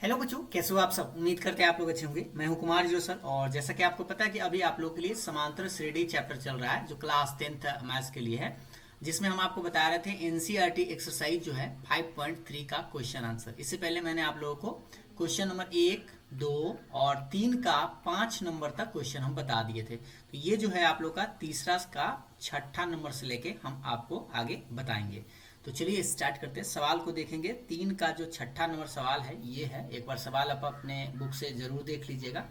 Hello बच्चों, कैसे हो आप सब। उम्मीद करते हैं आप लोग अच्छे होंगे। मैं हूं कुमार जीरो सर, और जैसा कि आपको पता है कि अभी आप लोगों के लिए समांतर श्रेणी चैप्टर चल रहा है जो क्लास 10th मैथ्स के लिए है, जिसमें हम आपको बता रहे थे एनसीईआरटी एक्सरसाइज जो है 5.3 का क्वेश्चन आंसर। इससे पहले मैंने आप लोगों को क्वेश्चन नंबर 1, 2 और 3 का 5 नंबर तक क्वेश्चन हम बता दिए थे। तो ये जो है आप लोग का तीसरा का छठा नंबर से लेके हम आपको आगे बताएंगे। तो चलिए स्टार्ट करते हैं। सवाल को देखेंगे। 3 का जो छठा नंबर सवाल है ये है। एक बार सवाल आप अपने बुक से ज़रूर देख लीजिएगा,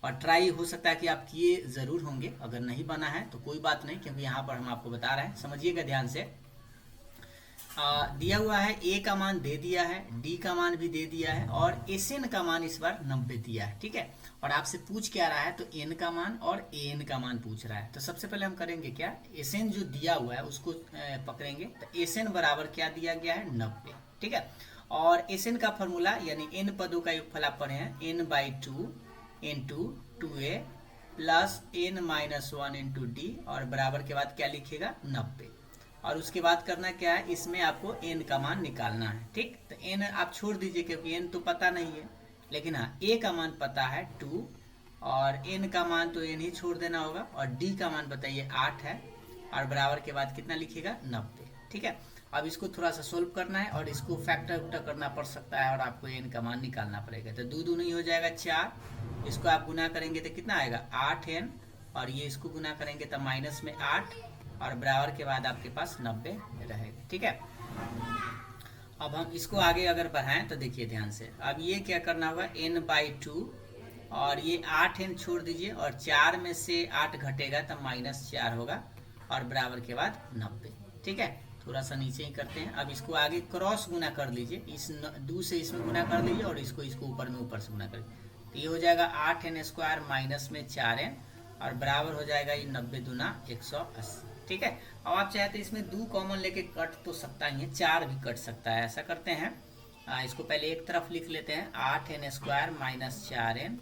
और ट्राई हो सकता है कि आप किए ज़रूर होंगे। अगर नहीं बना है तो कोई बात नहीं, क्योंकि यहाँ पर हम आपको बता रहे हैं। समझिएगा ध्यान से। दिया हुआ है ए का मान दे दिया है, डी का मान भी दे दिया है, और एस एन का मान इस बार 90 दिया है। ठीक है, और आपसे पूछ क्या रहा है, तो एन का मान और ए एन का मान पूछ रहा है। तो सबसे पहले हम करेंगे क्या, एस एन जो दिया हुआ है उसको पकड़ेंगे। तो एस एन बराबर क्या दिया गया है, 90। ठीक है, और एस एन का फॉर्मूला यानी एन पदों का योगफल आप पढ़े हैं, n by two into 2a plus n minus 1 into D, और बराबर के बाद क्या लिखेगा, 90। और उसके बाद करना क्या है, इसमें आपको n का मान निकालना है। ठीक, तो n आप छोड़ दीजिए क्योंकि n तो पता नहीं है, लेकिन हाँ a का मान पता है 2, और n का मान तो n ही छोड़ देना होगा, और d का मान बताइए 8 है, और बराबर के बाद कितना लिखेगा, 90। ठीक है, अब इसको थोड़ा सा सोल्व करना है, और इसको फैक्टर उक्टर करना पड़ सकता है, और आपको n का मान निकालना पड़ेगा। तो 2 दूनी हो जाएगा 4, इसको आप गुना करेंगे तो कितना आएगा, 8n, और ये इसको गुना करेंगे तो माइनस में 8, और बराबर के बाद आपके पास 90 रहेगा। ठीक है, अब हम इसको आगे अगर बढ़ाएं तो देखिए ध्यान से। अब ये क्या करना होगा, n बाई 2, और ये 8n छोड़ दीजिए, और 4 में से 8 घटेगा तो -4 होगा, और बराबर के बाद 90। ठीक है, थोड़ा सा नीचे ही करते हैं। अब इसको आगे क्रॉस गुना कर लीजिए, इस 2 से इसमें गुना कर लीजिए, और इसको ऊपर में ऊपर से गुना कर लीजिए। तो ये हो जाएगा 8n स्क्वायर माइनस में 4n, और बराबर हो जाएगा ये 90 दूना 180। ठीक है, अब आप चाहे तो इसमें 2 कॉमन लेके कट तो सकता ही है, 4 भी कट सकता है। ऐसा करते हैं, इसको पहले एक तरफ लिख लेते हैं, 8n square minus 4n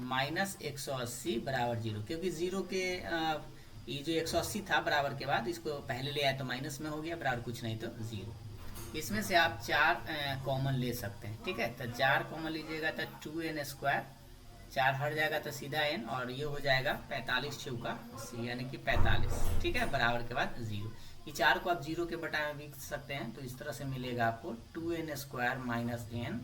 minus 180 बराबर 0, क्योंकि 0 के ये जो 180 था बराबर के बाद इसको पहले ले आए तो माइनस में हो गया, बराबर कुछ नहीं तो 0। इसमें से आप 4 कॉमन ले सकते हैं। ठीक है, तो 4 कॉमन लीजिएगा तो 2n स्क्वायर, 4 हट जाएगा तो सीधा n, और ये हो जाएगा 45 चौका 80 यानी कि 45। ठीक है, बराबर के बाद 0। ये 4 को आप 0 के बटा में लिख सकते हैं, तो इस तरह से मिलेगा आपको 2n square minus n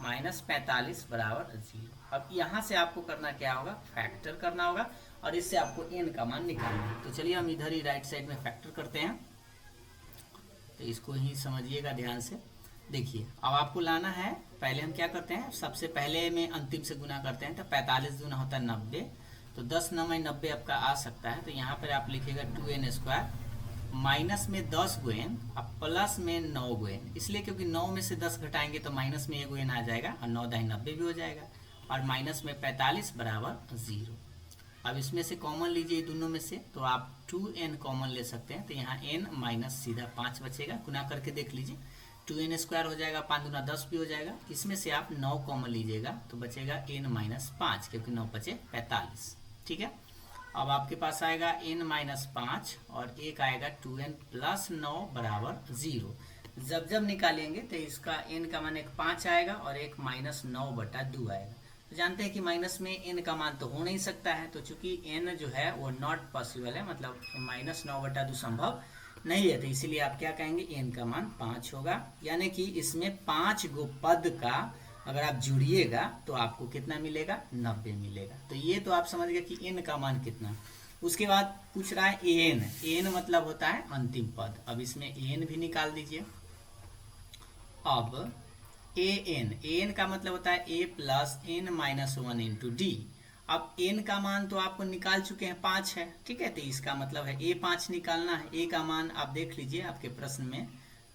minus 45 बराबर 0। अब यहाँ से आपको करना क्या होगा, फैक्टर करना होगा, और इससे आपको n का मान निकालना है। तो चलिए हम इधर ही राइट साइड में फैक्टर करते हैं। तो इसको ही समझिएगा ध्यान से। देखिए, अब आपको लाना है, पहले हम क्या करते हैं, सबसे पहले में अंतिम से गुना करते हैं। तो 45 दूना होता है 90, तो 10 9 90 आपका आ सकता है। तो यहाँ पर आप लिखेगा 2n स्क्वायर माइनस में 10 गो n, अब प्लस में 9 गो n, इसलिए क्योंकि 9 में से 10 घटाएंगे तो माइनस में 1 गो n आ जाएगा, और 9 दाई 90 भी हो जाएगा, और माइनस में 45 बराबर 0। अब इसमें से कॉमन लीजिए दोनों में से, तो आप 2n कॉमन ले सकते हैं। तो यहाँ n माइनस सीधा 5 बचेगा, गुना करके देख लीजिए, 2n स्क्वायर हो जाएगा, 5 दूना 10 भी हो जाएगा। इसमें से आप 9 कॉमन लीजिएगा तो बचेगा n माइनस 5, क्योंकि 9 बचे 45। ठीक है, अब आपके पास आएगा n माइनस 5, और एक आएगा 2n प्लस 9 बराबर 0। जब जब निकालेंगे तो इसका n का मान एक 5 आएगा, और एक माइनस 9 बटा 2 आएगा। तो जानते हैं कि माइनस में n का मान तो हो नहीं सकता है, तो चूंकि n जो है वो नॉट पॉसिबल है, मतलब माइनस 9 बटा 2 संभव नहीं है, तो इसीलिए आप क्या कहेंगे, n का मान 5 होगा। यानी कि इसमें 5 गो पद का अगर आप जुड़िएगा तो आपको कितना मिलेगा, 90 मिलेगा। तो ये तो आप समझ गए कि n का मान कितना। उसके बाद पूछ रहा है n मतलब होता है अंतिम पद। अब इसमें n भी निकाल दीजिए। अब an का मतलब होता है a plus n minus 1 into D. अब n का मान तो आपको निकाल चुके हैं, 5 है। ठीक है, तो इसका मतलब है a 5 निकालना है। a का मान आप देख लीजिए, आपके प्रश्न में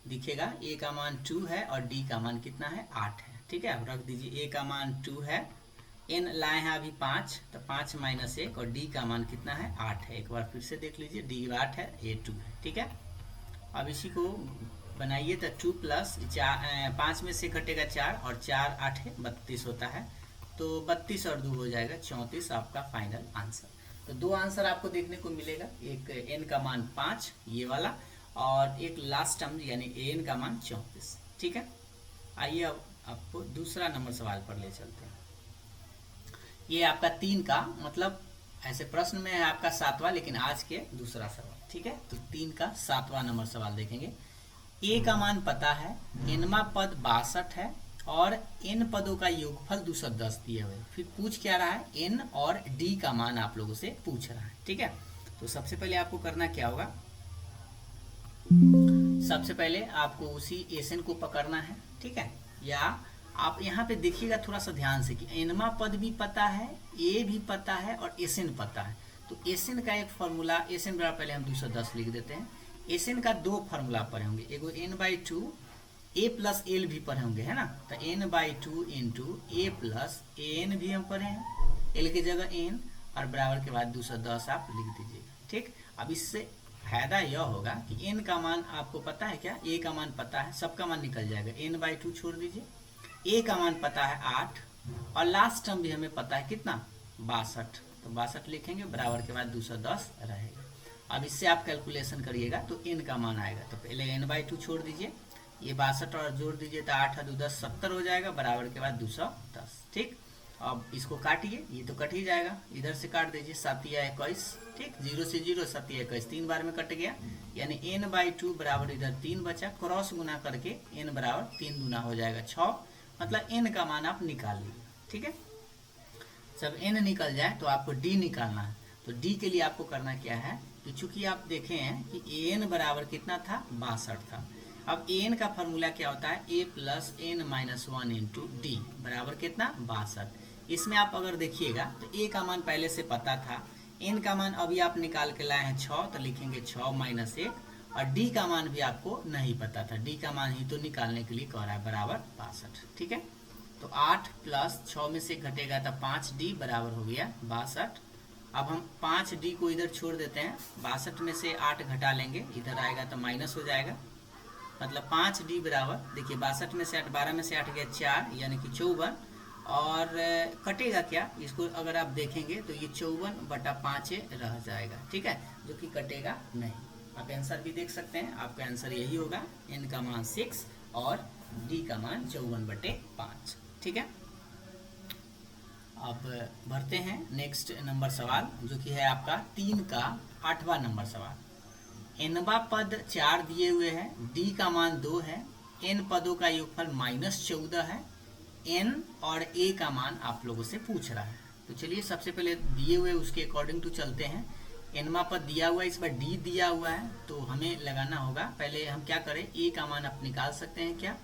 दिखेगा, a का मान 2 है, और d का मान कितना है, 8 है। ठीक है, अब रख दीजिए, a का मान 2 है, n लाए हैं अभी 5, तो 5 माइनस 1, और d का मान कितना है, 8 है। एक बार फिर से देख लीजिए, d 8 है, a 2 है। ठीक है, अब इसी को बनाइए, तो 2 प्लस 5 में से घटेगा 4, और 4 8 है 32 होता है, तो 32 और 2 हो जाएगा 34, आपका फाइनल आंसर। तो 2 आंसर आपको देखने को मिलेगा, एक n का मान 5 ये वाला, और एक लास्ट टर्म यानी an का मान 34। ठीक है, आइए अब आपको दूसरा नंबर सवाल पर ले चलते हैं। ये आपका 3 का मतलब ऐसे प्रश्न में है आपका 7वां, लेकिन आज के दूसरा सवाल, ठीक है। तो 3 का 7वां नंबर सवाल देखेंगे। ए का मान पता है, एनवा पद 62 है और एन पदों का योगफल 210 दिए हुए। फिर पूछ क्या रहा है, एन और डी का मान आप लोगों से पूछ रहा है, ठीक है। तो सबसे पहले आपको करना क्या होगा, सबसे पहले आपको उसी एसएन को पकड़ना है, ठीक है। या आप यहाँ पे देखिएगा थोड़ा सा ध्यान से कि एनवा पद भी पता है, ए भी पता है और एसएन पता है। तो एसएन का एक फॉर्मूला, एसएन बराबर पहले हम 210 लिख देते हैं। एसएन का 2 फार्मूला पढ़े होंगे, एगो n/2 ए प्लस एल भी पढ़े होंगे, है ना। तो n/2 इंटू ए प्लस एन भी हम पढ़े हैं, एल की जगह एन और बराबर के बाद 210 आप लिख दीजिएगा, ठीक। अब इससे फायदा यह होगा कि n का मान आपको पता है क्या, a का मान पता है, सबका मान निकल जाएगा, n/2 छोड़ दीजिए। a का मान पता है 8 और लास्ट टर्म भी हमें पता है कितना, 62। तो 62 लिखेंगे, बराबर के बाद 210 रहेगा। अब इससे आप कैलकुलेशन करिएगा तो n का मान आएगा। तो पहले n/2 छोड़ दीजिए, ये 62 और जोड़ दीजिए तो 8 और 2 10 70 हो जाएगा, बराबर के बाद 210, ठीक। अब इसको काटिए, ये तो कट ही जाएगा, इधर से काट दीजिए, 7 या 21, ठीक। 0 से 0, 7 या 21, 3 बार में कट गया, यानी n/2 बराबर इधर 3 बचा, क्रॉस गुना करके n बराबर 3 गुना हो जाएगा 6, मतलब n का मान आप निकाल लीजिए, ठीक है। जब n निकल जाए तो आपको d निकालना है। तो d के लिए आपको करना क्या है, तो चूंकि आप देखे हैं कि an बराबर कितना था, 62 था। अब an का फॉर्मूला क्या होता है, a plus n-1 into D बराबर कितना, 62। इसमें आप अगर देखिएगा तो a का मान पहले से पता था, n का मान अभी आप निकाल के लाए हैं 6, तो लिखेंगे 6 माइनस 1, और d का मान भी आपको नहीं पता था, d का मान ही तो निकालने के लिए कह रहा है, बराबर 62, ठीक है। तो 8 प्लस 6 में से घटेगा तो 5d बराबर हो गया 62। अब हम 5d को इधर छोड़ देते हैं, 62 में से 8 घटा लेंगे, इधर आएगा तो माइनस हो जाएगा, मतलब 5d बराबर, देखिए 62 में से 8, 12 में से 8 गया 4, यानी कि 54, और कटेगा क्या, इसको अगर आप देखेंगे तो ये 54/5 रह जाएगा, ठीक है, जो कि कटेगा नहीं। आप आंसर भी देख सकते हैं, आपका आंसर यही होगा, n का मान 6 और d का मान 54/5, ठीक है। अब बढ़ते हैं नेक्स्ट नंबर सवाल, जो कि है आपका 3 का 8वां नंबर सवाल। एनवा पद 4 दिए हुए हैं, d का मान 2 है, n पदों का योगफल -14 है, n और a का मान आप लोगों से पूछ रहा है। तो चलिए सबसे पहले दिए हुए उसके अकॉर्डिंग टू चलते हैं। एनवा पद दिया हुआ है, इस बार d दिया हुआ है, तो हमें लगाना होगा, पहले हम क्या करें, a का मान आप निकाल सकते हैं क्या,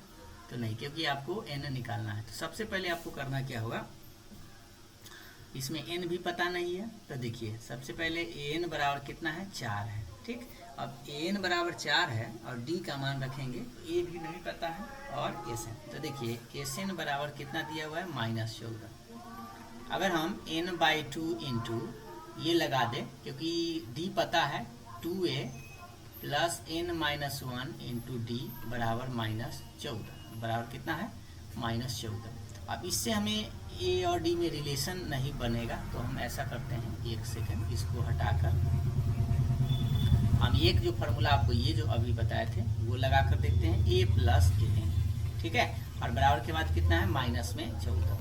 तो नहीं, क्योंकि आपको n निकालना है। तो सबसे पहले आपको करना क्या होगा, इसमें n भी पता नहीं है, तो देखिए सबसे पहले an बराबर कितना है, 4 है, ठीक। अब an बराबर 4 है और d का मान रखेंगे, a भी नहीं पता है और sn, तो देखिए sn बराबर कितना दिया हुआ है, -14। अगर हम n/2 इंटू ये लगा दें, क्योंकि d पता है, 2a plus n-1 into D बराबर -14, बराबर कितना है, -14। अब इससे हमें a और d में रिलेशन नहीं बनेगा, तो हम ऐसा करते हैं, एक सेकंड इसको हटाकर हम एक जो फार्मूला आपको ये जो अभी बताए थे वो लगा कर देखते हैं, a प्लस n, ठीक है, और बराबर के बाद कितना है, -14।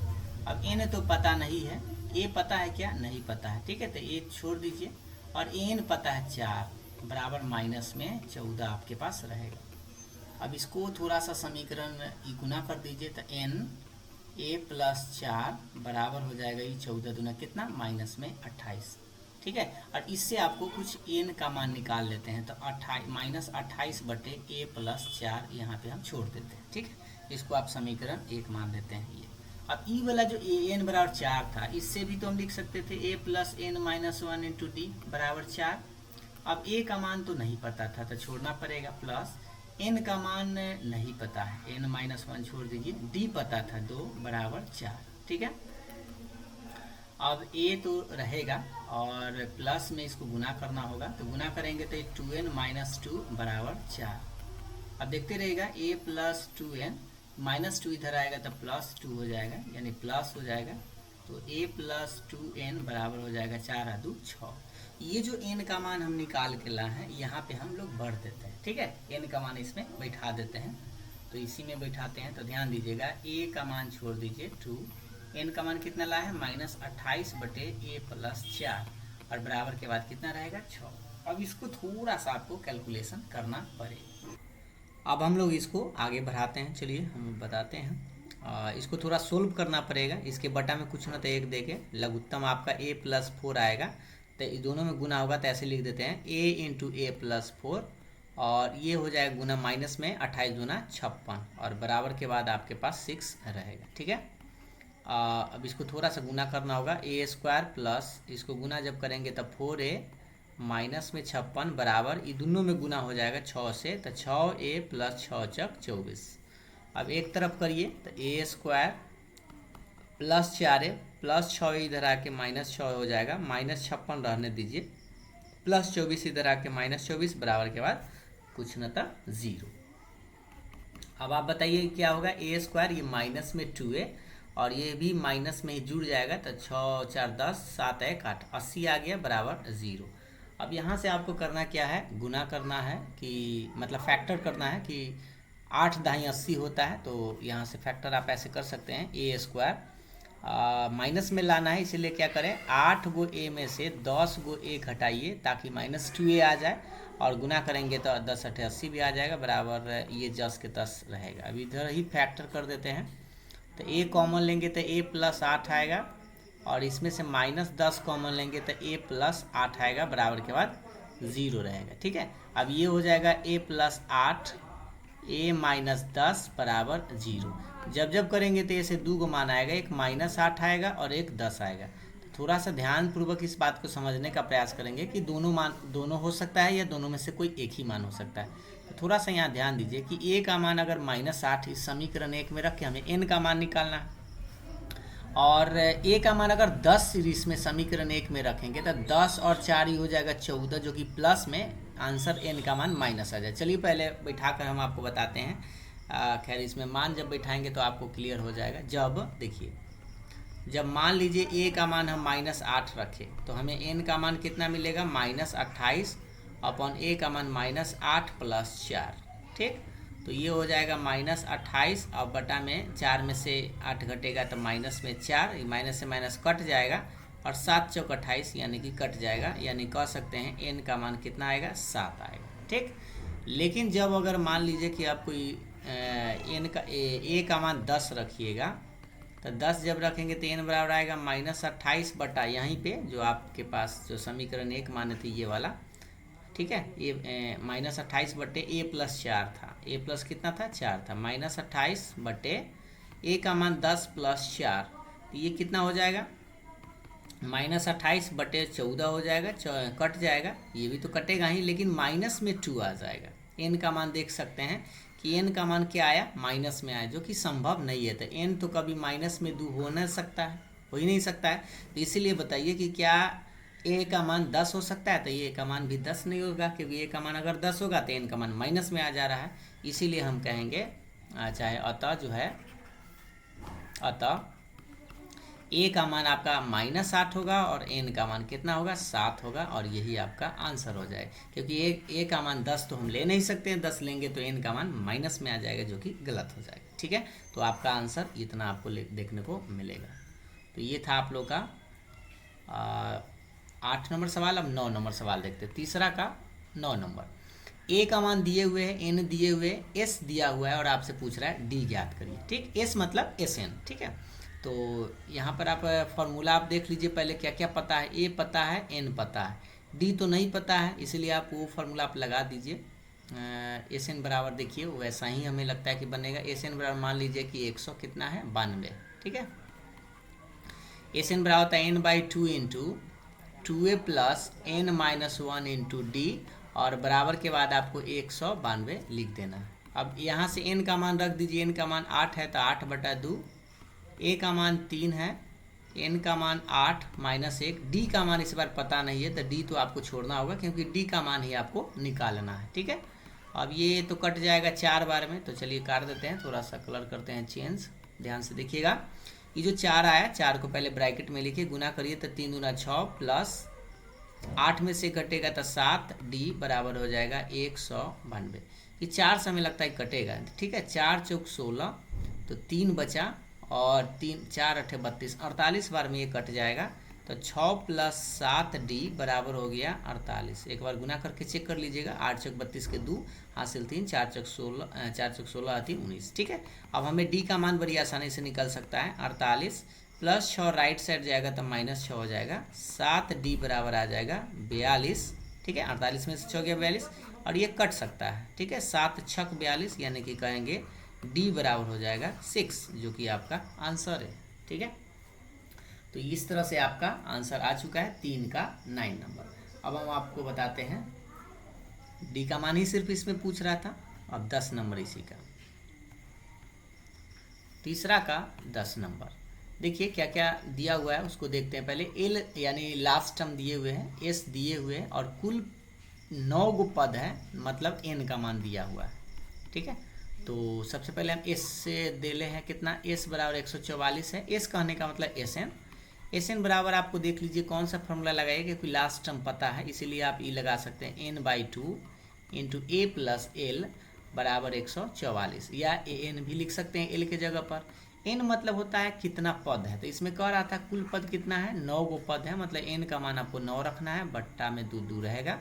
अब n तो पता नहीं है, a पता है क्या, नहीं पता है, ठीक है, तो a छोड़ दीजिए, और n पता है 4 बराबर -14 आपके पास रहेगा। अब इसको थोड़ा सा समीकरण गुना कर दीजिए, तो n a प्लस 4 बराबर हो जाएगा, ये 14 दूना कितना, -28, ठीक है। और इससे आपको कुछ n का मान निकाल लेते हैं, तो -28/a प्लस 4 यहाँ पे हम छोड़ देते हैं, ठीक है। इसको आप समीकरण 1 मान लेते हैं ये। अब ई वाला जो n बराबर 4 था, इससे भी तो हम लिख सकते थे a plus n-1 into D बराबर 4। अब a का मान तो नहीं पता था, तो छोड़ना पड़ेगा, प्लस n का मान नहीं पता है, n-1 छोड़ दीजिए, d पता था 2 बराबर 4, ठीक है। अब a तो रहेगा और प्लस में इसको गुना करना होगा, तो गुना करेंगे तो 2n-2 बराबर 4। अब देखते रहेगा a प्लस 2n, -2 इधर आएगा तो +2 हो जाएगा, यानी प्लस हो जाएगा, तो a प्लस 2n बराबर हो जाएगा 4 और 2 6। ये जो n का मान हम निकाल के लाए हैं, यहाँ पे हम लोग बढ़ देते हैं, ठीक है, n का मान इसमें बैठा देते हैं, तो इसी में बैठाते हैं। तो ध्यान दीजिएगा, ए का मान छोड़ दीजिए 2, एन का मान कितना लाया है -28/a+4 और बराबर के बाद कितना रहेगा 6। अब इसको थोड़ा सा आपको कैलकुलेशन करना पड़ेगा। अब हम लोग इसको आगे बढ़ाते हैं, चलिए हम बताते हैं। इसको थोड़ा सोल्व करना पड़ेगा। इसके बटा में कुछ ना तो एक देके लघुत्तम आपका a+4 आएगा, तो इस दोनों में गुना होगा तो ऐसे लिख देते हैं a × a+4 और ये हो जाएगा गुना माइनस में 28 दूना 56 और बराबर के बाद आपके पास 6 रहेगा। ठीक है, अब इसको थोड़ा सा गुना करना होगा। a² प्लस इसको गुना जब करेंगे तब 4a माइनस में 56 बराबर ये दोनों में गुना हो जाएगा 6 से, तो 6a + 6 × 24। अब एक तरफ करिए तो a² प्लस 4a प्लस 6 इधर आके -6 हो जाएगा, -56 रहने दीजिए, प्लस 24 इधर आके -24 बराबर के बाद कुछ न था 0। अब आप बताइए क्या होगा। a² ये माइनस में 2a और ये भी माइनस में ही जुड़ जाएगा, तो 6 × 4 = 10, 7 × 1 = 8, 80 आ गया बराबर 0। अब यहाँ से आपको करना क्या है, गुना करना है कि मतलब फैक्टर करना है कि 8 दाई 80 होता है, तो यहाँ से फैक्टर आप ऐसे कर सकते हैं। a² माइनस में लाना है, इसीलिए क्या करें 8 गो a में से 10 गो a घटाइए ताकि -2a आ जाए और गुना करेंगे तो 10 × 8 = 80 भी आ जाएगा बराबर ये 10 के 10 रहेगा। अब इधर ही फैक्टर कर देते हैं, तो a कॉमन लेंगे तो a + 8 आएगा और इसमें से -10 कॉमन लेंगे तो a + 8 आएगा बराबर के बाद 0 रहेगा। ठीक है, अब ये हो जाएगा a + 8 a - 10 बराबर 0। जब जब करेंगे तो ऐसे 2 गो मान आएगा, एक -8 आएगा और एक 10 आएगा। तो थोड़ा सा ध्यानपूर्वक इस बात को समझने का प्रयास करेंगे कि दोनों हो सकता है या दोनों में से कोई एक ही मान हो सकता है। तो थोड़ा सा यहाँ ध्यान दीजिए कि a का मान अगर -8 इस समीकरण 1 में रख के हमें n का मान निकालना है और a का मान अगर 10 इसमें समीकरण 1 में रखेंगे तो 10 और 4 ही हो जाएगा 14, जो कि प्लस में आंसर n का मान माइनस आ जाए। चलिए पहले बैठा कर हम आपको बताते हैं। खैर इसमें मान जब बैठाएंगे तो आपको क्लियर हो जाएगा। जब देखिए, जब मान लीजिए a का मान हम -8 रखें तो हमें n का मान कितना मिलेगा -28 अपन a का मान -8 + 4। ठीक, तो ये हो जाएगा -28 और बटा में 4 में से 8 घटेगा तो माइनस में 4, माइनस से माइनस कट जाएगा और 7 × 4 = 28 यानी कि कट जाएगा, यानी कह सकते हैं n का मान कितना आएगा 7 आएगा। ठीक, लेकिन जब अगर मान लीजिए कि आप कोई a का मान 10 रखिएगा तो 10 जब रखेंगे तो n बराबर आएगा -28 बटा यहीं पे जो आपके पास जो समीकरण 1 माने थे ये वाला। ठीक है, ये -28 बटे a + 4 था, a प्लस कितना था 4 था, -28 बटे a का मान 10 + 4, तो ये कितना हो जाएगा -28 बटे 14 हो जाएगा, कट जाएगा, ये भी तो कटेगा ही लेकिन माइनस में 2 आ जाएगा। n का मान देख सकते हैं कि n का मान क्या आया माइनस में आया, जो कि संभव नहीं है। तो n तो कभी माइनस में 2 हो नहीं सकता है, हो ही नहीं सकता है। तो इसीलिए बताइए कि क्या a का मान 10 हो सकता है, तो ये का मान भी 10 नहीं होगा, क्योंकि a का मान अगर 10 होगा तो n का मान माइनस में आ जा रहा है। इसीलिए हम कहेंगे चाहे अतः जो है अतः a का मान आपका -8 होगा और n का मान कितना होगा 7 होगा और यही आपका आंसर हो जाएगा। क्योंकि a का मान 10 तो हम ले नहीं सकते हैं, 10 लेंगे तो n का मान माइनस में आ जाएगा, जो कि गलत हो जाएगा। ठीक है, तो आपका आंसर इतना आपको देखने को मिलेगा। तो ये था आप लोग का 8 नंबर सवाल। अब 9 नंबर सवाल देखते हैं। तीसरा का 9 नंबर, a का मान दिए हुए है, n दिए हुए, s दिया हुआ है और आपसे पूछ रहा है d ज्ञात करिए। ठीक, s मतलब Sn। ठीक है, तो यहाँ पर आप फॉर्मूला आप देख लीजिए पहले क्या क्या पता है। a पता है, n पता है, d तो नहीं पता है, इसलिए आप वो फॉर्मूला आप लगा दीजिए। Sn बराबर देखिए वैसा ही हमें लगता है कि बनेगा। Sn बराबर मान लीजिए कि 100 कितना है 92। ठीक है, Sn बराबर होता है n/2 × 2a + n - 1 × d और बराबर के बाद आपको 192 लिख देना है। अब यहाँ से n का मान रख दीजिए, n का मान 8 है तो 8/2, a का मान 3 है, n का मान 8 - 1, d का मान इस बार पता नहीं है तो d तो आपको छोड़ना होगा क्योंकि d का मान ही आपको निकालना है। ठीक है, अब ये तो कट जाएगा 4 बार में, तो चलिए काट देते हैं, थोड़ा सा कलर करते हैं चेंज, ध्यान से देखिएगा। ये जो 4 आया, 4 को पहले ब्रैकेट में लिखिए, गुना करिए तो 3 दूना 6 प्लस 8 में से घटेगा तो 7, d बराबर हो जाएगा 192। ये 4 से हमें लगता है कटेगा, ठीक है। 4 चौक 16, तो 3 बचा, और 3 4 8 32, 48 बार में ये कट जाएगा। तो 6 + 7D बराबर हो गया 48। एक बार गुना करके चेक कर लीजिएगा। 8 चौक 32 के 2 हासिल 3, 4 चौक 16, 4 चौक 16 आती 19, ठीक है। अब हमें D का मान बड़ी आसानी से निकल सकता है। 48 + 6 राइट साइड जाएगा तो -6 हो जाएगा। 7D बराबर आ जाएगा 42, ठीक है। 48 में से 6 गया 42, और ये कट सकता है, ठीक है। 7 छक 42, यानी कि कहेंगे D बराबर हो जाएगा 6, जो कि आपका आंसर है, ठीक है। तो इस तरह से आपका आंसर आ चुका है 3 का 9 नंबर। अब हम आपको बताते हैं डी का मान ही सिर्फ इसमें पूछ रहा था, अब 10 नंबर इसी का। तीसरा का 10 नंबर, देखिए क्या क्या दिया हुआ है उसको देखते हैं पहले। एल यानी लास्ट टर्म दिए हुए हैं, एस दिए हुए हैं, और कुल 9 गो पद है, मतलब एन का मान दिया हुआ है, ठीक है। तो सबसे पहले हम एस से दे ले हैं कितना, एस बराबर 144 है। एस कहने का मतलब एस एन। एस एन बराबर आपको देख लीजिए कौन सा फॉर्मूला लगाइए, क्योंकि लास्ट टर्म पता है इसीलिए आप ई लगा सकते हैं। n/2 इंटू ए प्लस एल बराबर 144, या ए एन भी लिख सकते हैं एल के जगह पर। एन मतलब होता है कितना पद है, तो इसमें कह रहा था कुल पद कितना है, 9 गो पद है, मतलब एन का मान आपको 9 रखना है, बट्टा में 2 2 रहेगा।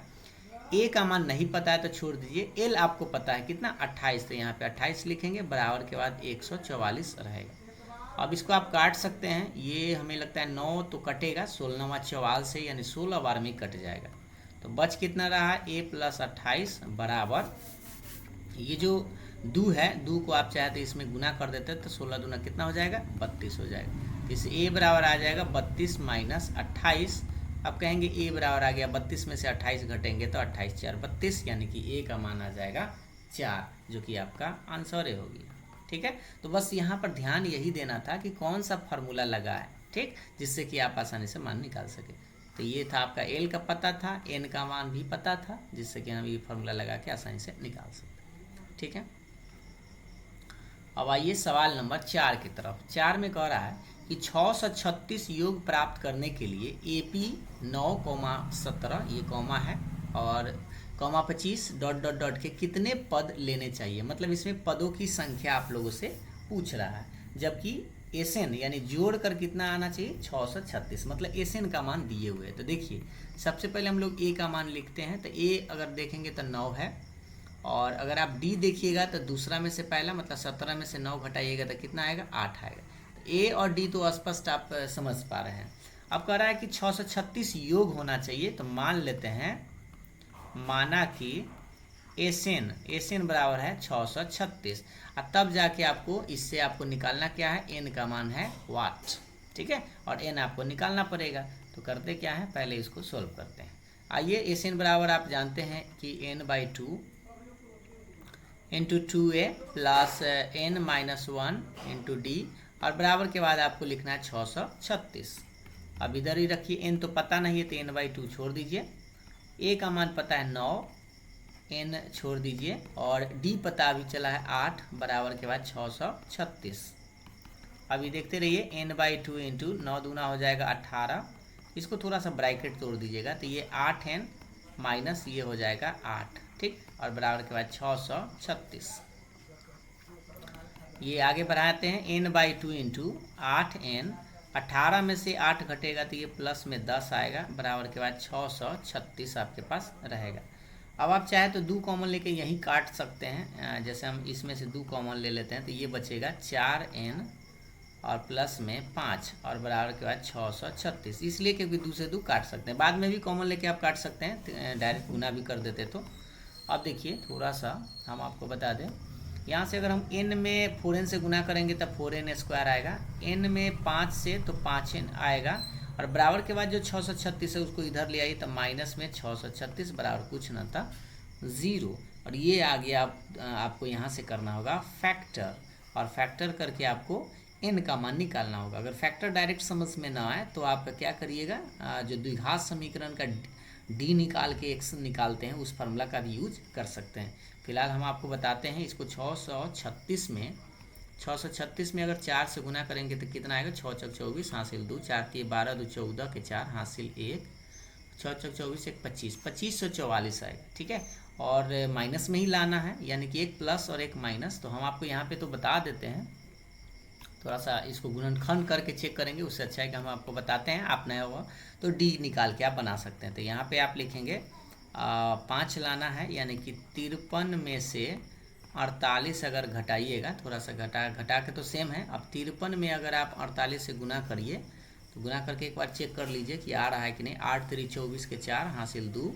ए का मान नहीं पता है तो छोड़ दीजिए। एल आपको पता है कितना, 28, तो यहाँ पे 28 लिखेंगे, बराबर के बाद 144 रहेगा। अब इसको आप काट सकते हैं, ये हमें लगता है 9 तो कटेगा, 16वां 44 से, यानी 16 बार में कट जाएगा। तो बच कितना रहा, a + 28 बराबर, ये जो 2 है, 2 को आप चाहे तो इसमें गुना कर देते हैं, तो 16 दूना कितना हो जाएगा, 32 हो जाएगा। तो इस a बराबर आ जाएगा 32 - 28। अब कहेंगे a बराबर आ गया 32 में से 28 घटेंगे तो 28 × 4 = 32, यानी कि a का मान आ जाएगा 4, जो कि आपका आंसर होगी, ठीक है। तो बस यहाँ पर ध्यान यही देना था कि कौन सा फार्मूला लगा है, ठीक, जिससे कि आप आसानी से मान निकाल सके। तो ये था आपका एल का पता था, एन का मान भी पता था, जिससे कि हम ये फार्मूला लगा के आसानी से निकाल सकते, ठीक है। अब आइए सवाल नंबर 4 की तरफ। 4 में कह रहा है कि 636 योग प्राप्त करने के लिए AP 9,17, ये कॉमा है, और कॉमा 25 ... के कितने पद लेने चाहिए, मतलब इसमें पदों की संख्या आप लोगों से पूछ रहा है। जबकि एसएन यानी जोड़ कर कितना आना चाहिए, 636, मतलब एसएन का मान दिए हुए। तो देखिए सबसे पहले हम लोग ए का मान लिखते हैं, तो ए अगर देखेंगे तो 9 है, और अगर आप डी देखिएगा तो दूसरा में से पहला, मतलब 17 में से 9 घटाइएगा तो कितना आएगा, 8 आएगा। तो ए और डी तो स्पष्ट आप समझ पा रहे हैं। अब कह रहा है कि 636 योग होना चाहिए, तो मान लेते हैं, माना कि एसएन बराबर है 636, और तब जाके आपको इससे आपको निकालना क्या है, एन का मान है वाट, ठीक है, और एन आपको निकालना पड़ेगा। तो करते क्या है, पहले इसको सोल्व करते हैं। आइए, एसएन बराबर आप जानते हैं कि n/2 into 2a plus n-1 into D, और बराबर के बाद आपको लिखना है 636। अब इधर ही रखिए, n तो पता नहीं है तो n/2 छोड़ दीजिए, a का मान पता है 9, n छोड़ दीजिए, और d पता अभी चला है 8, बराबर के बाद 636। अभी देखते रहिए, n/2 इंटू 9 दूना हो जाएगा 18, इसको थोड़ा सा ब्रैकेट तोड़ दीजिएगा, तो ये 8n माइनस ये हो जाएगा 8, ठीक, और बराबर के बाद 636। ये आगे बढ़ाते हैं, n/2 इंटू 8n, 18 में से 8 घटेगा तो ये प्लस में 10 आएगा, बराबर के बाद 636 आपके पास रहेगा। अब आप चाहे तो 2 कॉमन लेके यहीं काट सकते हैं, जैसे हम इसमें से 2 कॉमन ले लेते हैं, तो ये बचेगा 4n और प्लस में 5, और बराबर के बाद 636, इसलिए क्योंकि 2 से 2 काट सकते हैं। बाद में भी कॉमन लेके आप काट सकते हैं, डायरेक्ट गुना भी कर देते तो। अब देखिए थोड़ा सा हम आपको बता दें, यहाँ से अगर हम n में 4n से गुना करेंगे तब 4n² आएगा, n में 5 से तो 5n आएगा, और बराबर के बाद जो 636 है उसको इधर ले आइए, तो माइनस में 636 बराबर कुछ ना था 0, और ये आ गया। आपको यहाँ से करना होगा फैक्टर, और फैक्टर करके आपको n का मान निकालना होगा। अगर फैक्टर डायरेक्ट समझ में ना आए तो आप क्या करिएगा, जो द्विघात समीकरण का d निकाल के x निकालते हैं, उस फार्मूला का भी यूज कर सकते हैं। फिलहाल हम आपको बताते हैं, इसको 636 में अगर 4 से गुना करेंगे तो कितना आएगा, 6 × 24 हासिल 2, 4 × 12 2 14 के 4 हासिल 1, छः चौक 24 एक 25, 2544 आएगा, ठीक है। और माइनस में ही लाना है, यानी कि एक प्लस और एक माइनस। तो हम आपको यहाँ पे तो बता देते हैं, थोड़ा सा इसको गुणनखंड करके चेक करेंगे, उससे अच्छा है कि हम आपको बताते हैं, आप नया हुआ तो डी निकाल के आप बना सकते हैं। तो यहाँ पे आप लिखेंगे 5 लाना है, यानी कि 53 में से 48 अगर घटाइएगा, थोड़ा सा घटा के तो सेम है। अब 53 में अगर आप 48 से गुना करिए, तो गुना करके एक बार चेक कर लीजिए कि आ रहा है कि नहीं। 8 3 24 के 4 हासिल 2,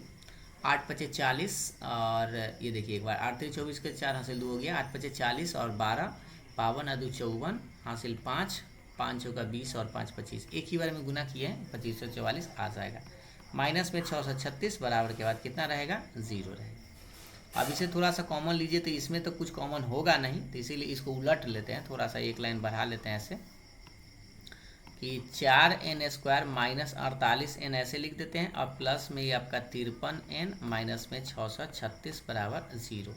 8 5 40, और ये देखिए एक बार 8 3 24 के 4 हासिल 2 हो गया, 8 5 40 और 12, 52 2 54 हासिल 5, 5 का 20 और 5 25, एक ही बार में गुना किए हैं, 2544 आ जाएगा। माइनस में 636 बराबर के बाद कितना रहेगा, 0 रहेगा। अब इसे थोड़ा सा कॉमन लीजिए, तो इसमें तो कुछ कॉमन होगा नहीं, तो इसीलिए इसको उलट लेते हैं, थोड़ा सा एक लाइन बढ़ा लेते हैं ऐसे कि 4n² माइनस 48n ऐसे लिख देते हैं। अब प्लस में ये आपका 53n माइनस में 636 बराबर 0,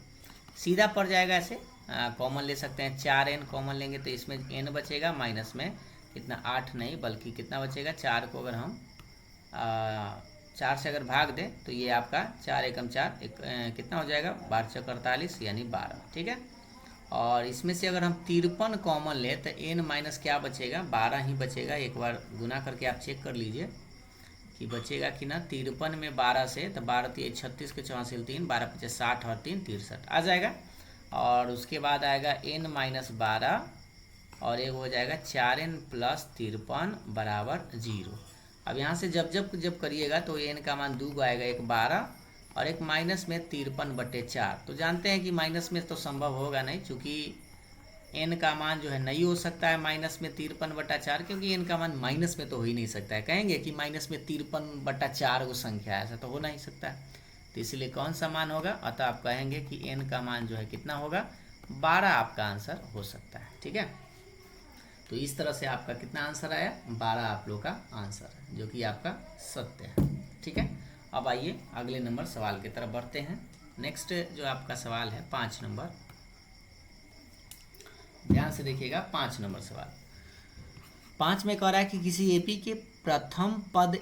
सीधा पड़ जाएगा। ऐसे कॉमन ले सकते हैं, 4n कॉमन लेंगे तो इसमें n बचेगा, माइनस में कितना 8 नहीं बल्कि कितना बचेगा 4 को अगर हम 4 से अगर भाग दें तो ये आपका 4 एकम 4 कितना हो जाएगा 12 चौक 48 यानी 12, ठीक है। और इसमें से अगर हम 53 कॉमन ले तो n माइनस क्या बचेगा, 12 ही बचेगा। एक बार गुना करके आप चेक कर लीजिए कि बचेगा कि ना। 53 में 12 से तो 12 3 36 के 4 3, 12 5 60 और 3 63 आ जाएगा। और उसके बाद आएगा n माइनस 12 और एक हो जाएगा 4n प्लस 53 बराबर 0। अब यहाँ से जब करिएगा तो n का मान 2 आएगा, एक 12 और एक माइनस में 53/4। तो जानते हैं कि माइनस में तो संभव होगा नहीं, क्योंकि n का मान जो है नहीं हो सकता है माइनस में 53/4, क्योंकि n का मान माइनस में तो हो ही नहीं सकता है। कहेंगे कि माइनस में 53/4 वो संख्या है, ऐसा तो हो नहीं सकता है। तो इसलिए कौन सा मान होगा, अतः आप कहेंगे कि n का मान जो है कितना होगा, 12 आपका आंसर हो सकता है, ठीक है। तो इस तरह से आपका कितना आंसर आया, 12 आप लोग का आंसर है, जो कि आपका सत्य है, ठीक है। अब आइए अगले नंबर सवाल की तरफ बढ़ते हैं। नेक्स्ट जो आपका सवाल है 5 नंबर, ध्यान से देखिएगा। 5 नंबर सवाल, 5 में कह रहा है कि किसी एपी के प्रथम पद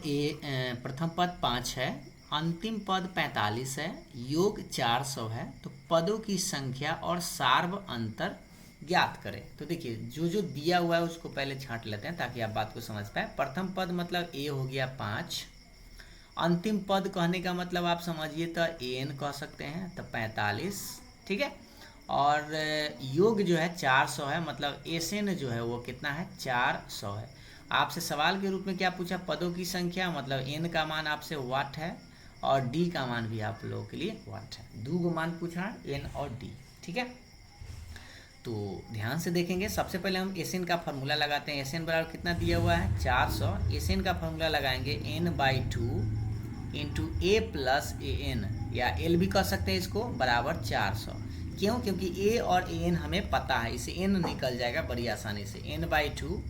5 है, अंतिम पद 45 है, योग 400 है, तो पदों की संख्या और सार्व अंतर ज्ञात करें। तो देखिए जो दिया हुआ है उसको पहले छांट लेते हैं ताकि आप बात को समझ पाए। प्रथम पद मतलब a हो गया 5, अंतिम पद कहने का मतलब आप समझिए तो an कह सकते हैं, तो 45, ठीक है। और योग जो है 400 है, मतलब SN जो है वो कितना है 400 है। आपसे सवाल के रूप में क्या पूछा, पदों की संख्या, मतलब n का मान आपसे वाट है और d का मान भी आप लोगों के लिए वाट है। दो मान पूछा n और d, ठीक है। तो ध्यान से देखेंगे, सबसे पहले हम SN का फॉर्मूला लगाते हैं। SN बराबर कितना दिया हुआ है 400, SN का फॉर्मूला लगाएंगे n/2 into a plus an, या l भी कह सकते हैं इसको, बराबर 400। क्यों, क्योंकि a और an हमें पता है, इसे n निकल जाएगा बड़ी आसानी से। n/2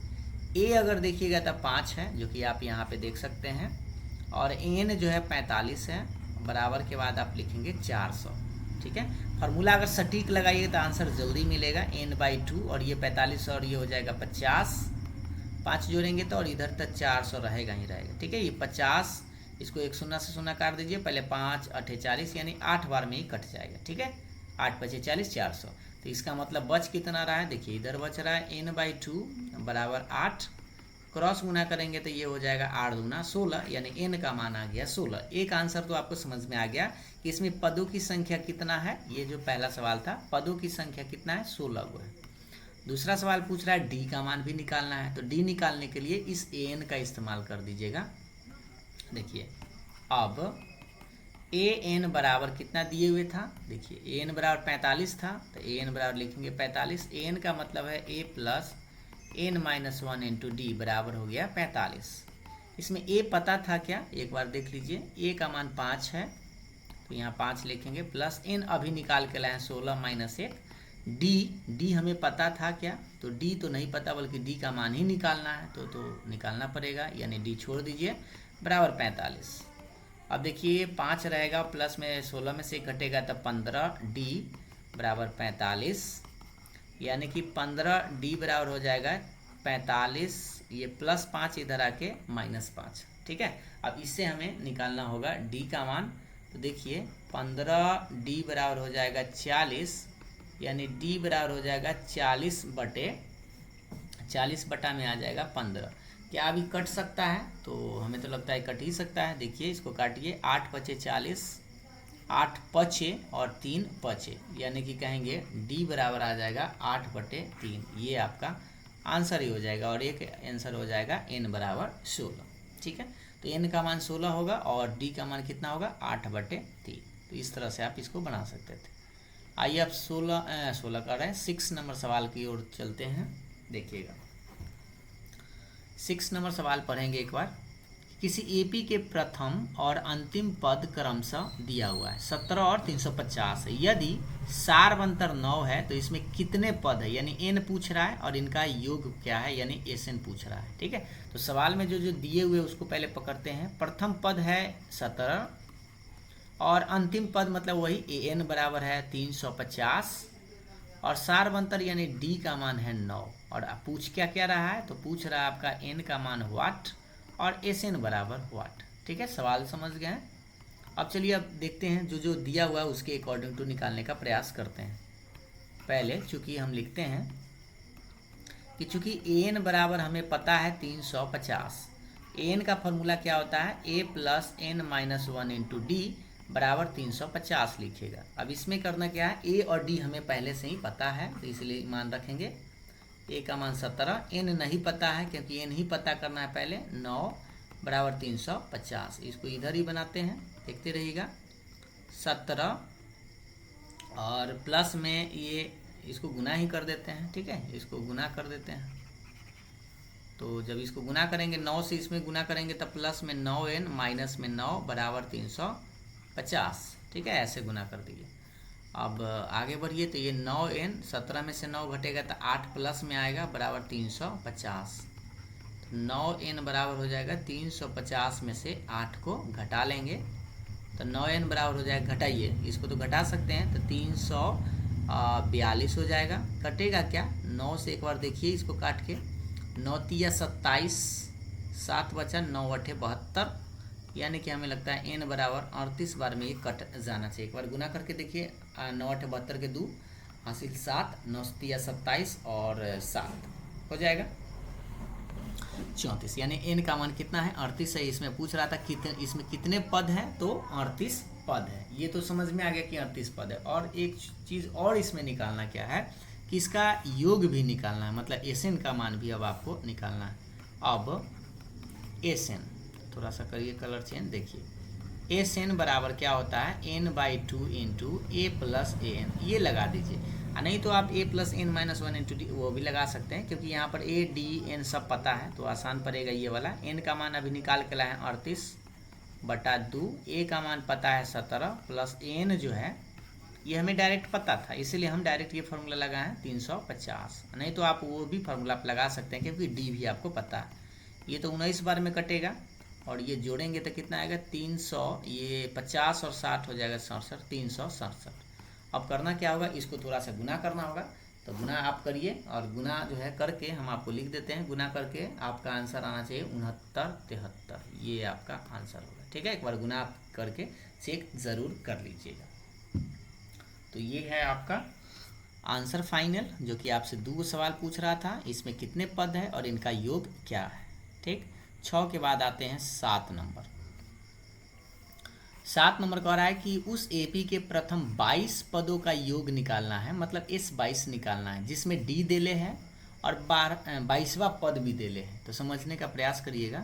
a अगर देखिएगा तो 5 है, जो कि आप यहाँ पे देख सकते हैं, और n जो है 45 है, बराबर के बाद आप लिखेंगे 400, ठीक है। फार्मूला अगर सटीक लगाइए तो आंसर जल्दी मिलेगा। n/2 और ये 45 और ये हो जाएगा 50, 5 जोड़ेंगे तो, और इधर तक 400 रहेगा ही रहेगा, ठीक है। ये 50, इसको एक शून्य से शून्य काट दीजिए, पहले 5 8 40 यानी 8 बार में ही कट जाएगा, ठीक है। 8 5 40 400, तो इसका मतलब बच कितना रहा है, देखिए इधर बच रहा है n/2 बराबर 8, क्रॉस गुना करेंगे तो ये हो जाएगा 8 दूना 16, यानी n का मान आ गया 16। एक आंसर तो आपको समझ में आ गया कि इसमें पदों की संख्या कितना है। ये जो पहला सवाल था, पदों की संख्या कितना है 16 गो है। दूसरा सवाल पूछ रहा है d का मान भी निकालना है, तो d निकालने के लिए इस an का इस्तेमाल कर दीजिएगा। देखिए अब an बराबर कितना दिए हुए था, देखिए an बराबर 45 था, तो an बराबर लिखेंगे 45। an का मतलब है a plus n-1 into D बराबर हो गया 45। इसमें a पता था क्या, एक बार देख लीजिए। a का मान 5 है, तो यहाँ 5 लिखेंगे, प्लस n अभी निकाल के लाए 16 माइनस 1, d हमें पता था क्या, तो d तो नहीं पता, बल्कि d का मान ही निकालना है, तो निकालना पड़ेगा, यानी d छोड़ दीजिए, बराबर 45। अब देखिए 5 रहेगा, प्लस में 16 में से घटेगा तो 15, d बराबर 45, यानी कि 15d बराबर हो जाएगा 45, ये +5 इधर आके -5, ठीक है। अब इससे हमें निकालना होगा डी का मान। तो देखिए 15 डी बराबर हो जाएगा 40, यानी डी बराबर हो जाएगा 40 बटा में आ जाएगा 15। क्या अभी कट सकता है? तो हमें तो लगता है कट ही सकता है। देखिए इसको काटिए, 8 पचे 40, 8 पचे और 3 पचे, यानी कि कहेंगे डी बराबर आ जाएगा 8/3। ये आपका आंसर ही हो जाएगा और एक आंसर हो जाएगा n बराबर 16, ठीक है। तो n का मान 16 होगा और d का मान कितना होगा 8/3। तो इस तरह से आप इसको बना सकते थे। आइए आप 16 कर रहे हैं 6 नंबर सवाल की ओर चलते हैं। देखिएगा 6 नंबर सवाल पढ़ेंगे एक बार। किसी एपी के प्रथम और अंतिम पद क्रमशः दिया हुआ है 17 और 350 है। यदि सारवंतर 9 है तो इसमें कितने पद है, यानी n पूछ रहा है और इनका योग क्या है, यानी Sn पूछ रहा है, ठीक है। तो सवाल में जो जो दिए हुए उसको पहले पकड़ते हैं। प्रथम पद है 17 और अंतिम पद मतलब वही an बराबर है 350 और सारवंतर यानी d का मान है 9। और पूछ क्या क्या रहा है? तो पूछ रहा है आपका n का मान व्हाट और Sn बराबर व्हाट, ठीक है। सवाल समझ गए हैं। अब चलिए अब देखते हैं जो जो दिया हुआ है उसके अकॉर्डिंग टू निकालने का प्रयास करते हैं। पहले चूंकि हम लिखते हैं कि चूंकि an बराबर हमें पता है 350, an का फॉर्मूला क्या होता है a + n-1 इंटू डी बराबर 350 लिखिएगा। अब इसमें करना क्या है, a और d हमें पहले से ही पता है तो इसलिए मान रखेंगे। a का मान 17, n नहीं पता है क्योंकि n ही पता करना है पहले, 9 बराबर 350। इसको इधर ही बनाते हैं, देखते रहिएगा। 17 और प्लस में ये इसको गुना ही कर देते हैं, ठीक है, इसको गुना कर देते हैं। तो जब इसको गुना करेंगे 9 से इसमें गुना करेंगे तब प्लस में 9n माइनस में 9 बराबर 350, ठीक है, ऐसे गुना कर दिए। अब आगे बढ़िए तो ये 9n 17 में से 9 घटेगा तो 8 प्लस में आएगा बराबर 350। तो 9n बराबर हो जाएगा 350 में से 8 को घटा लेंगे तो 9n बराबर हो जाएगा, घटाइए इसको तो घटा सकते हैं, तो 342 हो जाएगा। कटेगा क्या 9 से, एक बार देखिए इसको काट के, 9 तिया 27, 7 बचा 9 अठे 72, यानी कि हमें लगता है n बराबर 38 बार में ये कट जाना चाहिए। एक बार गुना करके देखिए, 9 अठे 72 के 2 हासिल 7, 9 तिया 27 और 7 हो जाएगा 34, यानी n का मान कितना है 38 है। इसमें पूछ रहा था इसमें कितने पद हैं, तो 38 पद है। ये तो समझ में आ गया कि 38 पद है। और एक चीज़ और इसमें निकालना क्या है कि इसका योग भी निकालना है, मतलब Sn का मान भी अब आपको निकालना है। अब Sn थोड़ा सा करिए कलर चेंज, देखिए Sn बराबर क्या होता है n/2 इंटू a + an, ये लगा दीजिए। नहीं तो आप a + n-1 इंटू डी वो भी लगा सकते हैं, क्योंकि यहाँ पर a d n सब पता है तो आसान पड़ेगा ये वाला। n का मान अभी निकाल के लाए हैं 38/2, a का मान पता है 17 प्लस n जो है ये हमें डायरेक्ट पता था, इसीलिए हम डायरेक्ट ये फार्मूला लगाए हैं 350। नहीं तो आप वो भी फार्मूला लगा सकते हैं क्योंकि d भी आपको पता है। ये तो 19 बार में कटेगा और ये जोड़ेंगे तो कितना आएगा 300, ये 50 और 60 हो जाएगा 67, 367। अब करना क्या होगा, इसको थोड़ा सा गुना करना होगा, तो गुना आप करिए और गुना जो है करके हम आपको लिख देते हैं। गुना करके आपका आंसर आना चाहिए 6973, ये आपका आंसर होगा, ठीक है। एक बार गुना आप करके चेक ज़रूर कर लीजिएगा। तो ये है आपका आंसर फाइनल, जो कि आपसे 2 सवाल पूछ रहा था, इसमें कितने पद है और इनका योग क्या है, ठीक। 6 के बाद आते हैं 7 नंबर। 7 नंबर कह रहा है कि उस एपी के प्रथम 22 पदों का योग निकालना है, मतलब S22 निकालना है, जिसमें डी देले है और 22वां पद भी देले है। तो समझने का प्रयास करिएगा।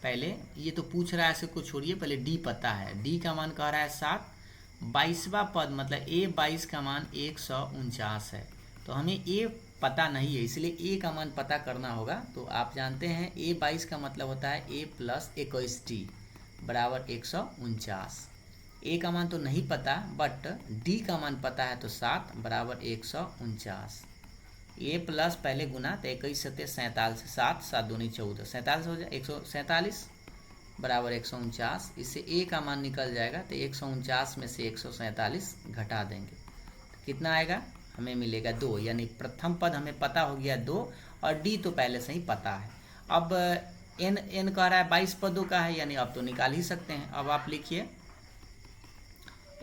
पहले ये तो पूछ रहा है, ऐसे को छोड़िए, पहले डी पता है, डी का मान कह रहा है 7, 22वां पद मतलब A22 का मान 149 है। तो हमें A पता नहीं है, इसलिए A का मान पता करना होगा। तो आप जानते हैं A22 का मतलब होता है A + 21D बराबर 149। A का मान तो नहीं पता, बट D का मान पता है, तो 7 बराबर 149। A प्लस पहले गुना तो 21 7 47, 7 7 दूनी 14, 47 हो जाए 147 बराबर 149। इससे A का मान निकल जाएगा, तो 149 में से 147 घटा देंगे तो कितना आएगा, हमें मिलेगा 2, यानी प्रथम पद हमें पता हो गया 2 और डी तो पहले से ही पता है। अब एन कह रहा है 22 पदों का है, यानी अब तो निकाल ही सकते हैं। अब आप लिखिए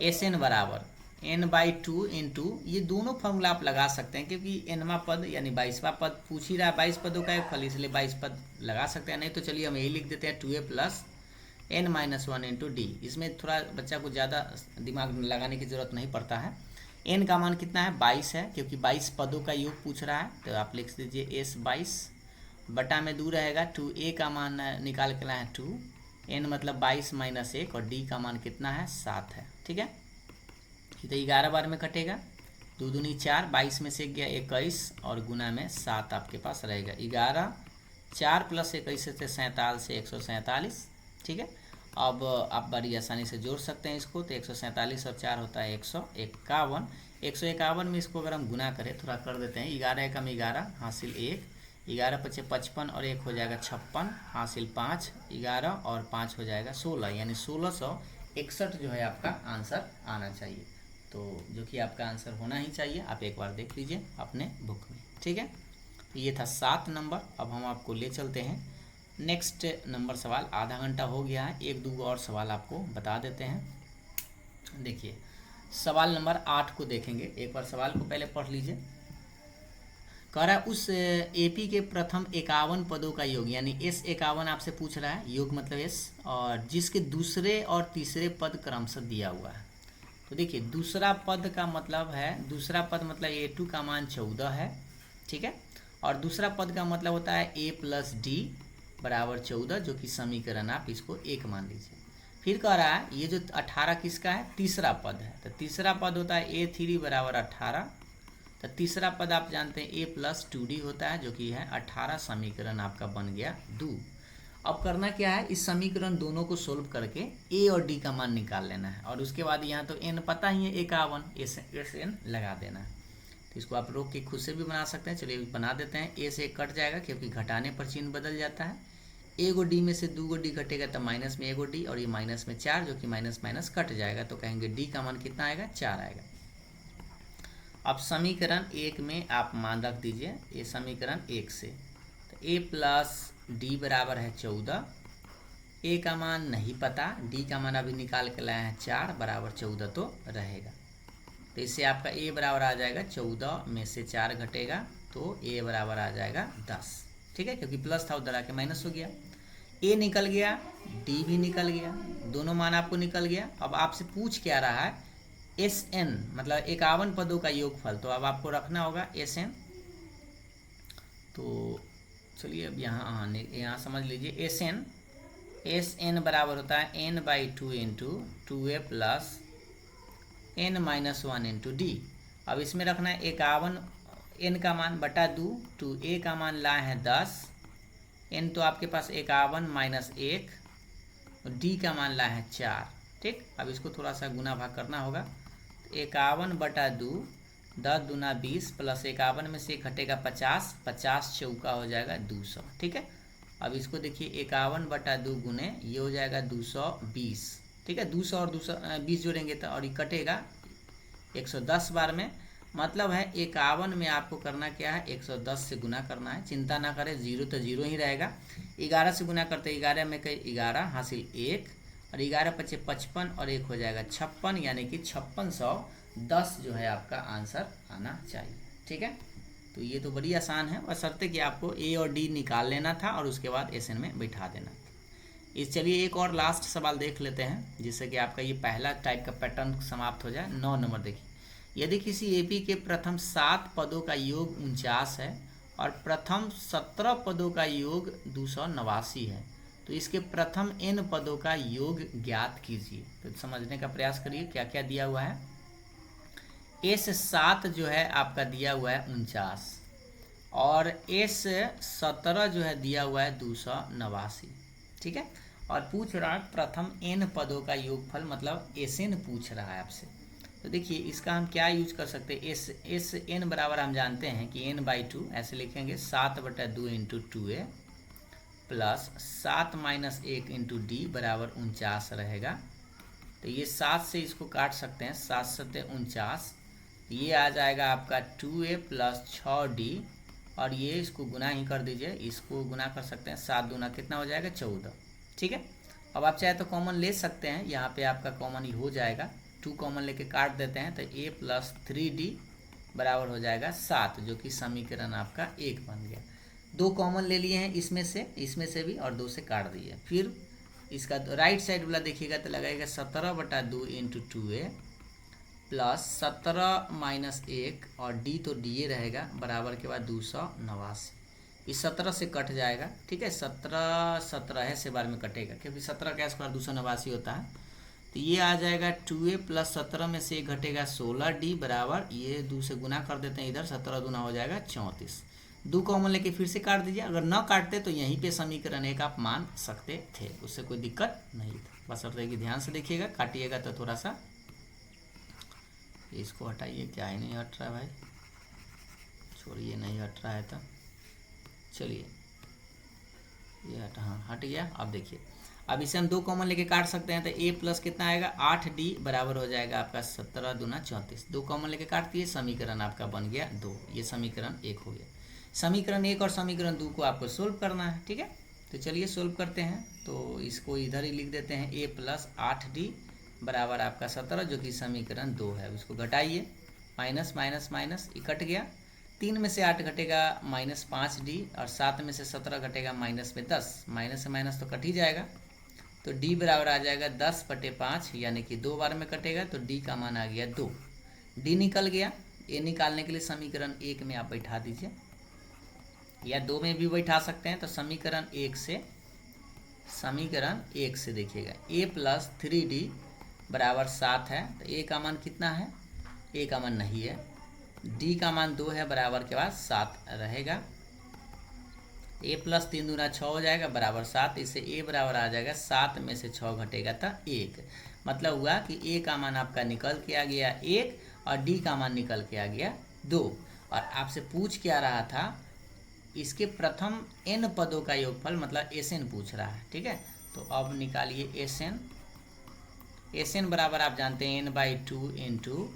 एस एन बराबर n/2 इंटू, ये दोनों फॉर्मूला आप लगा सकते हैं क्योंकि nवां पद यानी 22वां पद पूछ ही रहा है, 22 पदों का एक फल, इसलिए 22 पद लगा सकते हैं। नहीं तो चलिए हम यही लिख देते हैं 2a plus n-1 into D. इसमें थोड़ा बच्चा को ज़्यादा दिमाग लगाने की ज़रूरत नहीं पड़ता है। n का मान कितना है 22 है, क्योंकि 22 पदों का योग पूछ रहा है, तो आप लिख दीजिए s 22 बटा में 2 रहेगा 2a का मान निकाल के लाए हैं 2, n मतलब 22 माइनस 1 और d का मान कितना है 7 है। ठीक है, तो 11 बार में कटेगा, 2 दूनी 4, 22 में से गया 21 और गुना में 7 आपके पास रहेगा। 11 4 प्लस 21 से 47 से 147। ठीक है, अब आप बड़ी आसानी से जोड़ सकते हैं इसको, तो 147 और 4 होता है 151। 151 में इसको अगर हम गुना करें, थोड़ा कर देते हैं, 11 एकम 11 हासिल 1, 11 पचे 55 और 1 हो जाएगा 56 हासिल 5, 11 और 5 हो जाएगा 16, यानी 1661 जो है आपका आंसर आना चाहिए। तो जो कि आपका आंसर होना ही चाहिए, आप एक बार देख लीजिए अपने बुक में। ठीक है, तो ये था 7 नंबर। अब हम आपको ले चलते हैं नेक्स्ट नंबर सवाल। आधा घंटा हो गया है, एक दो और सवाल आपको बता देते हैं। देखिए सवाल नंबर 8 को देखेंगे, एक बार सवाल को पहले पढ़ लीजिए। कह रहा है उस एपी के प्रथम 51 पदों का योग, यानी S51 आपसे पूछ रहा है, योग मतलब S, और जिसके दूसरे और तीसरे पद क्रमशः दिया हुआ है। तो देखिए दूसरा पद का मतलब है, दूसरा पद मतलब A2 का मान 14 है। ठीक है, और दूसरा पद का मतलब होता है A प्लस डी बराबर 14, जो कि समीकरण आप इसको 1 मान लीजिए। फिर कह रहा है ये जो 18 किसका है, तीसरा पद है, तो तीसरा पद होता है A3 बराबर 18। तो तीसरा पद आप जानते हैं A प्लस 2D होता है, जो कि है 18। समीकरण आपका बन गया 2। अब करना क्या है, इस समीकरण दोनों को सोल्व करके A और D का मान निकाल लेना है, और उसके बाद यहाँ तो n पता ही है 51, SN लगा देना है। तो इसको आप रोक के खुद से भी बना सकते हैं। चलिए बना देते हैं। A से कट जाएगा क्योंकि घटाने पर चिन्ह बदल जाता है। A को D में से 2 को D घटेगा तो माइनस में 1 को D, और ये माइनस में 4, जो कि माइनस माइनस कट जाएगा, तो कहेंगे D का मान कितना आएगा 4 आएगा। अब समीकरण 1 में आप मान रख दीजिए, ये समीकरण 1 से, तो A प्लस डी बराबर है 14, A का मान नहीं पता, D का मान अभी निकाल के लाए हैं 4 बराबर 14 तो रहेगा। तो इससे आपका A बराबर आ जाएगा 14 में से 4 घटेगा तो A बराबर आ जाएगा 10। ठीक है, क्योंकि प्लस था उधर आके माइनस हो गया। A निकल गया, D भी निकल गया, दोनों मान आपको निकल गया। अब आपसे पूछ क्या रहा है SN मतलब 51 पदों का योगफल, तो अब आपको रखना होगा SN। तो चलिए अब यहाँ समझ लीजिए SN बराबर होता है n/2 into 2a plus n-1 into D. अब इसमें रखना है 51 n का मान बटा 2, 2a का मान लाए हैं 10, n तो आपके पास 51 माइनस 1, और d का मान लाए हैं 4। ठीक, अब इसको थोड़ा सा गुना भाग करना होगा। 51 बटा 2, 10 दूना 20 प्लस 51 में से घटेगा 50, 50 चौका हो जाएगा 200। ठीक है, अब इसको देखिए 51 बटा 2 गुने ये हो जाएगा 220। ठीक है, 200 और 220 जोड़ेंगे तो और ये कटेगा 110 बार में, मतलब है 51 में आपको करना क्या है 110 से गुना करना है। चिंता ना करें, जीरो तो जीरो ही रहेगा। 11 से गुना करते 11 में कई 11 हासिल 1, और 11 पचे 55 और 1 हो जाएगा 56, यानी कि 5610 जो है आपका आंसर आना चाहिए। ठीक है, तो ये तो बड़ी आसान है, बशर्ते कि आपको A और D निकाल लेना था और उसके बाद SN में बैठा देना। इस चलिए एक और लास्ट सवाल देख लेते हैं, जिससे कि आपका ये पहला टाइप का पैटर्न समाप्त हो जाए। 9 नंबर देखिए, यदि किसी AP के प्रथम 7 पदों का योग 49 है और प्रथम 17 पदों का योग 289 है, तो इसके प्रथम n पदों का योग ज्ञात कीजिए। तो समझने का प्रयास करिए क्या क्या दिया हुआ है। S7 जो है आपका दिया हुआ है 49, और S17 जो है दिया हुआ है 289। ठीक है, और पूछ रहा है प्रथम n पदों का योगफल, मतलब SN पूछ रहा है आपसे। तो देखिए इसका हम क्या यूज कर सकते हैं, SN बराबर हम जानते हैं कि n/2, ऐसे लिखेंगे 7 बटा 2 into 2a plus 7 minus 1 into D बराबर 49 रहेगा। तो ये 7 से इसको काट सकते हैं, 7 7 49, ये आ जाएगा आपका 2a प्लस 6d और ये इसको गुना ही कर दीजिए, इसको गुना कर सकते हैं, 7 दूना कितना हो जाएगा 14। ठीक है, अब आप चाहे तो कॉमन ले सकते हैं, यहाँ पे आपका कॉमन ही हो जाएगा, 2 कॉमन लेके काट देते हैं तो a + 3d बराबर हो जाएगा 7, जो कि समीकरण आपका 1 बन गया। 2 कॉमन ले लिए हैं इसमें से भी, और 2 से काट दिए। फिर इसका राइट साइड वाला देखिएगा तो लगाएगा 17/2 × 2a प्लस 17 - 1 और d तो d रहेगा बराबर के बाद 289। इस 17 से कट जाएगा। ठीक है, 17 से बार में कटेगा, क्योंकि 17 का स्क्वायर 289 होता है। तो ये आ जाएगा 2a + 17 में से 1 घटेगा 16d बराबर, ये 2 से गुना कर देते हैं इधर, 17 दूना हो जाएगा 34। 2 कॉमन लेके फिर से काट दीजिए, अगर ना काटते तो यहीं पे समीकरण 1 आप मान सकते थे, उससे कोई दिक्कत नहीं था। बस अब देखिए, ध्यान से देखिएगा, काटिएगा तो थोड़ा सा इसको हटाइए, क्या ही नहीं हट रहा है भाई, छोड़िए, नहीं हट रहा है तो चलिए ये हाँ हट गया। अब देखिए, अब इसे हम 2 कॉमन लेके काट सकते हैं तो a प्लस कितना आएगा 8d बराबर हो जाएगा आपका 17 दूना 34। 2 कॉमन लेके काट दिए, समीकरण आपका बन गया 2, ये समीकरण 1 हो गया। समीकरण 1 और समीकरण 2 को आपको सोल्व करना है। ठीक है, तो चलिए सोल्व करते हैं। तो इसको इधर ही लिख देते हैं, a + 8d बराबर आपका 17, जो कि समीकरण 2 है। इसको घटाइए, माइनस माइनस माइनस, ये कट गया। 3 में से 8 घटेगा -5d, और 7 में से 17 घटेगा -10, माइनस से माइनस तो कट ही जाएगा। तो d बराबर आ जाएगा 10/5, यानी कि 2 बार में कटेगा, तो d का मान आ गया 2। d निकल गया, a निकालने के लिए समीकरण 1 में आप बैठा दीजिए, या 2 में भी बैठा सकते हैं। तो समीकरण 1 से देखिएगा, a + 3d बराबर 7 है, तो a का मान कितना है, a का मान नहीं है, d का मान 2 है, बराबर के बाद 7 रहेगा। a + 3 दूना 6 हो जाएगा बराबर 7, इससे a बराबर आ जाएगा 7 में से 6 घटेगा था 1। मतलब हुआ कि a का मान आपका निकल के आ गया 1 और d का मान निकल के आ गया 2। और आपसे पूछ क्या रहा था, इसके प्रथम n पदों का योगफल, मतलब SN पूछ रहा है। ठीक है, तो अब निकालिए SN बराबर आप जानते हैं n/2 ×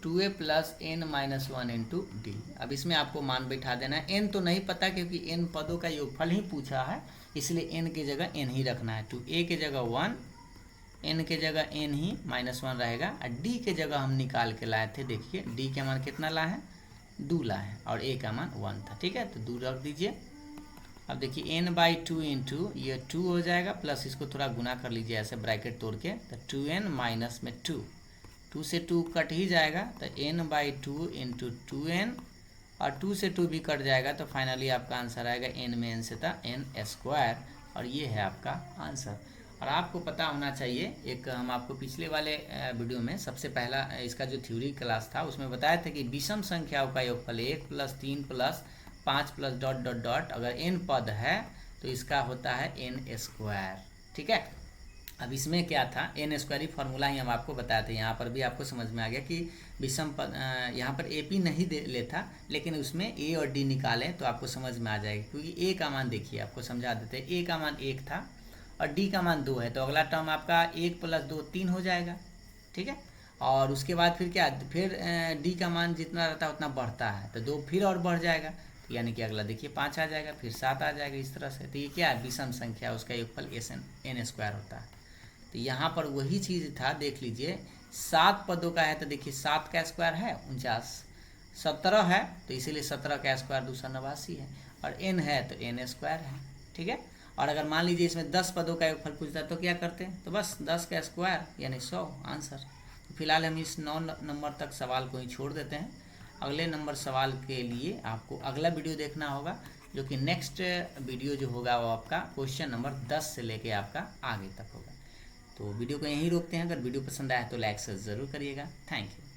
2a + n - 1 × d। अब इसमें आपको मान बैठा देना है। n तो नहीं पता, क्योंकि n पदों का योगफल ही पूछा है, इसलिए n की जगह n ही रखना है। 2a की जगह 1, n के जगह n ही -1 रहेगा, और d के जगह हम निकाल के लाए थे। देखिए d के मान कितना लाए हैं, 2 लाए हैं, और a का मान 1 था। ठीक है, तो 2 रख दीजिए। अब देखिए n/2 × ये 2 हो जाएगा, प्लस इसको थोड़ा गुना कर लीजिए ऐसे ब्रैकेट तोड़ के, तो 2n माइनस में 2, 2 से 2 कट ही जाएगा, तो n/2 × 2n, और 2 से 2 भी कट जाएगा, तो फाइनली आपका आंसर आएगा n में n से था n², और ये है आपका आंसर। और आपको पता होना चाहिए, एक हम आपको पिछले वाले वीडियो में सबसे पहला इसका जो थ्योरी क्लास था उसमें बताया था कि विषम संख्याओं का योगफल 1 + 3 + 5 +... अगर n पद है तो इसका होता है n²। ठीक है, अब इसमें क्या था, n² ही फॉर्मूला ही हम आपको बताए थे। यहाँ पर भी आपको समझ में आ गया कि विषम पद, यहाँ पर AP नहीं दे लेता, लेकिन उसमें a और d निकालें तो आपको समझ में आ जाएगा। क्योंकि a का मान देखिए, आपको समझा देते हैं, a का मान 1 था और d का मान 2 है, तो अगला टर्म आपका 1 + 2 3 हो जाएगा। ठीक है, और उसके बाद फिर क्या, फिर d का मान जितना रहता है उतना बढ़ता है, तो 2 फिर और बढ़ जाएगा, यानी कि अगला देखिए 5 आ जाएगा, फिर 7 आ जाएगा, इस तरह से। तो ये क्या है, विषम संख्या, उसका योगफल n² होता है। तो यहाँ पर वही चीज़ था, देख लीजिए 7 पदों का है, तो देखिए 7 का स्क्वायर है 49, 17 है तो इसीलिए 17 का स्क्वायर 289 है, और n है तो n² है। ठीक है, और अगर मान लीजिए इसमें 10 पदों का योगफल पूछता है तो क्या करते हैं, तो बस 10 का स्क्वायर यानी 100 आंसर। तो फिलहाल हम इस 9 नंबर तक सवाल को ही छोड़ देते हैं। अगले नंबर सवाल के लिए आपको अगला वीडियो देखना होगा, जो कि नेक्स्ट वीडियो जो होगा वो आपका क्वेश्चन नंबर 10 से लेके आपका आगे तक होगा। तो वीडियो को यहीं रोकते हैं। अगर वीडियो पसंद आया तो लाइक से ज़रूर करिएगा। Thank you.